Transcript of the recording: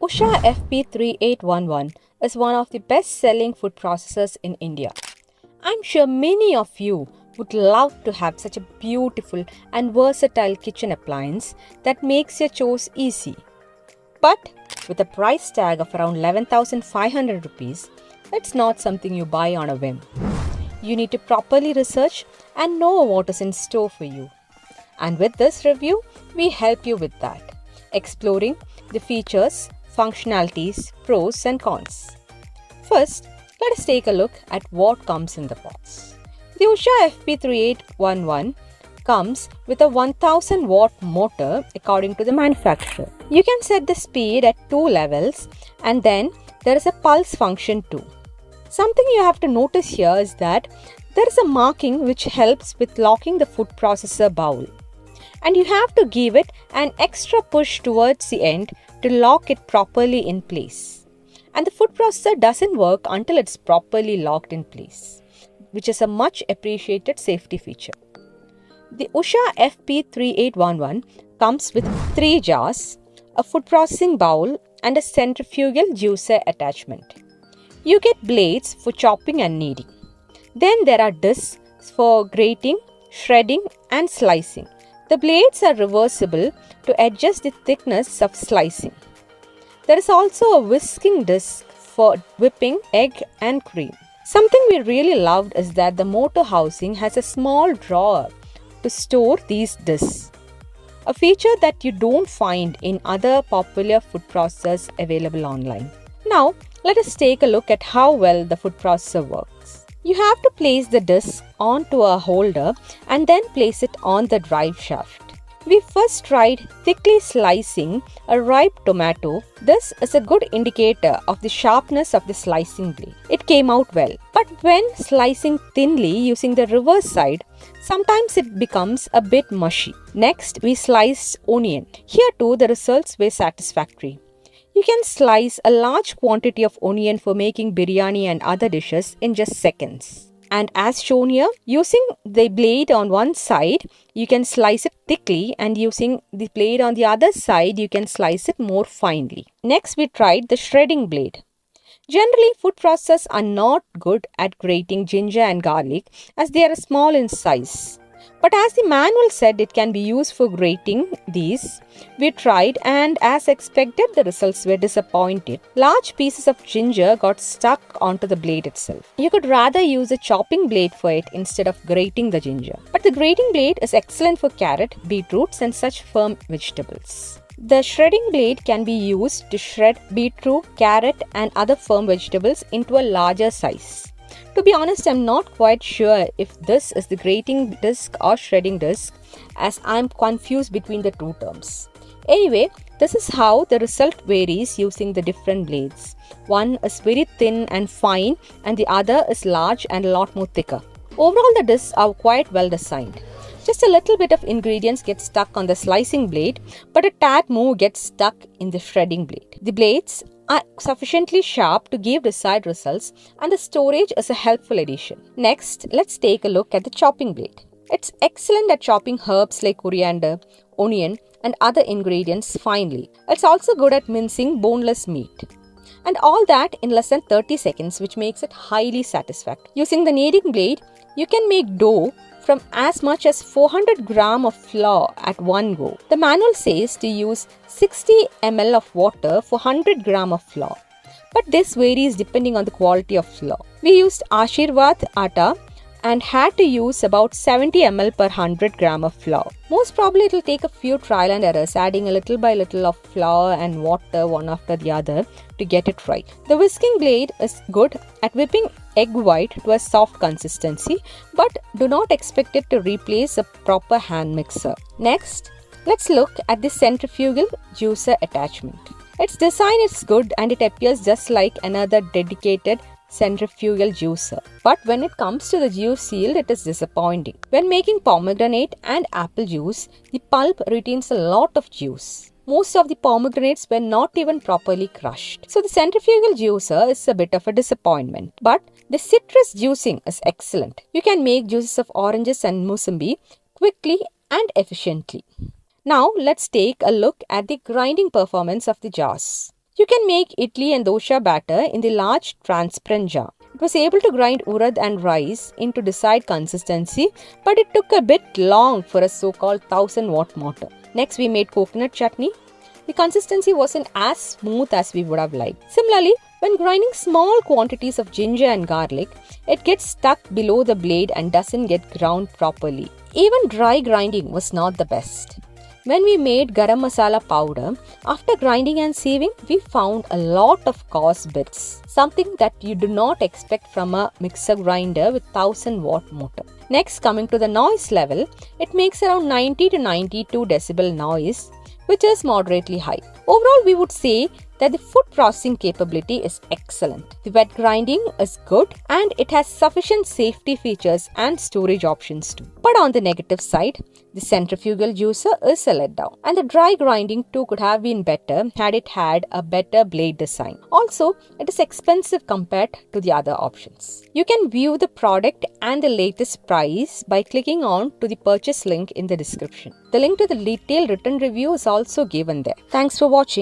Usha FP3811 is one of the best-selling food processors in India. I'm sure many of you would love to have such a beautiful and versatile kitchen appliance that makes your chores easy. But with a price tag of around 11,500 rupees, it's not something you buy on a whim. You need to properly research and know what is in store for you. And with this review, we help you with that, exploring the features, functionalities, pros and cons. First, let us take a look at what comes in the box. The Usha FP3811 comes with a 1000 watt motor according to the manufacturer. You can set the speed at 2 levels and then there is a pulse function too. Something you have to notice here is that there is a marking which helps with locking the food processor bowl. And you have to give it an extra push towards the end to lock it properly in place. And the food processor doesn't work until it's properly locked in place, which is a much appreciated safety feature. The Usha FP3811 comes with 3 jars, a food processing bowl and a centrifugal juicer attachment. You get blades for chopping and kneading. Then there are discs for grating, shredding and slicing. The blades are reversible to adjust the thickness of slicing. There is also a whisking disc for whipping egg and cream. Something we really loved is that the motor housing has a small drawer to store these discs, a feature that you don't find in other popular food processors available online. Now, let us take a look at how well the food processor works. You have to place the disc onto a holder and then place it on the drive shaft. We first tried thickly slicing a ripe tomato. This is a good indicator of the sharpness of the slicing blade. It came out well. But when slicing thinly using the reverse side, sometimes it becomes a bit mushy. Next, we sliced onion. Here too, the results were satisfactory. You can slice a large quantity of onion for making biryani and other dishes in just seconds. And as shown here, using the blade on one side, you can slice it thickly, and using the blade on the other side, you can slice it more finely. Next, we tried the shredding blade. Generally, food processors are not good at grating ginger and garlic as they are small in size. But as the manual said, it can be used for grating these. We tried, and as expected, the results were disappointing. Large pieces of ginger got stuck onto the blade itself. You could rather use a chopping blade for it instead of grating the ginger. But the grating blade is excellent for carrot, beetroots and such firm vegetables. The shredding blade can be used to shred beetroot, carrot and other firm vegetables into a larger size. To be honest, I'm not quite sure if this is the grating disc or shredding disc, as I'm confused between the two terms. Anyway, this is how the result varies using the different blades. One is very thin and fine and the other is large and a lot more thicker. Overall, the discs are quite well designed. Just a little bit of ingredients get stuck on the slicing blade, but a tad more gets stuck in the shredding blade. The blades are sufficiently sharp to give desired results, and the storage is a helpful addition. Next, let's take a look at the chopping blade. It's excellent at chopping herbs like coriander, onion, and other ingredients finely. It's also good at mincing boneless meat. And all that in less than 30 seconds, which makes it highly satisfactory. Using the kneading blade, you can make dough from as much as 400 grams of flour at one go. The manual says to use 60 ml of water for 100 grams of flour, but this varies depending on the quality of flour. We used Ashirvad atta and had to use about 70 ml per 100 grams of flour. Most probably it will take a few trial and errors, adding a little by little of flour and water one after the other to get it right. The whisking blade is good at whipping egg white to a soft consistency, but do not expect it to replace a proper hand mixer. Next, let's look at the centrifugal juicer attachment. Its design is good and it appears just like another dedicated centrifugal juicer. But when it comes to the juice yield, it is disappointing. When making pomegranate and apple juice, the pulp retains a lot of juice. Most of the pomegranates were not even properly crushed. So the centrifugal juicer is a bit of a disappointment. But the citrus juicing is excellent. You can make juices of oranges and musambi quickly and efficiently. Now let's take a look at the grinding performance of the jars. You can make idli and dosha batter in the large transparent jar. It was able to grind urad and rice into desired consistency, but it took a bit long for a so-called 1000-watt mortar. Next, we made coconut chutney. The consistency wasn't as smooth as we would have liked. Similarly, when grinding small quantities of ginger and garlic, it gets stuck below the blade and doesn't get ground properly. Even dry grinding was not the best. When we made garam masala powder, after grinding and sieving, we found a lot of coarse bits, something that you do not expect from a mixer grinder with 1000-watt motor. Next, coming to the noise level, it makes around 90 to 92 decibel noise, which is moderately high. Overall, we would say that the food processing capability is excellent. The wet grinding is good and it has sufficient safety features and storage options too. But on the negative side, the centrifugal juicer is a letdown, and the dry grinding too could have been better had it had a better blade design. Also, it is expensive compared to the other options. You can view the product and the latest price by clicking on to the purchase link in the description. The link to the detailed written review is also given there. Thanks for watching.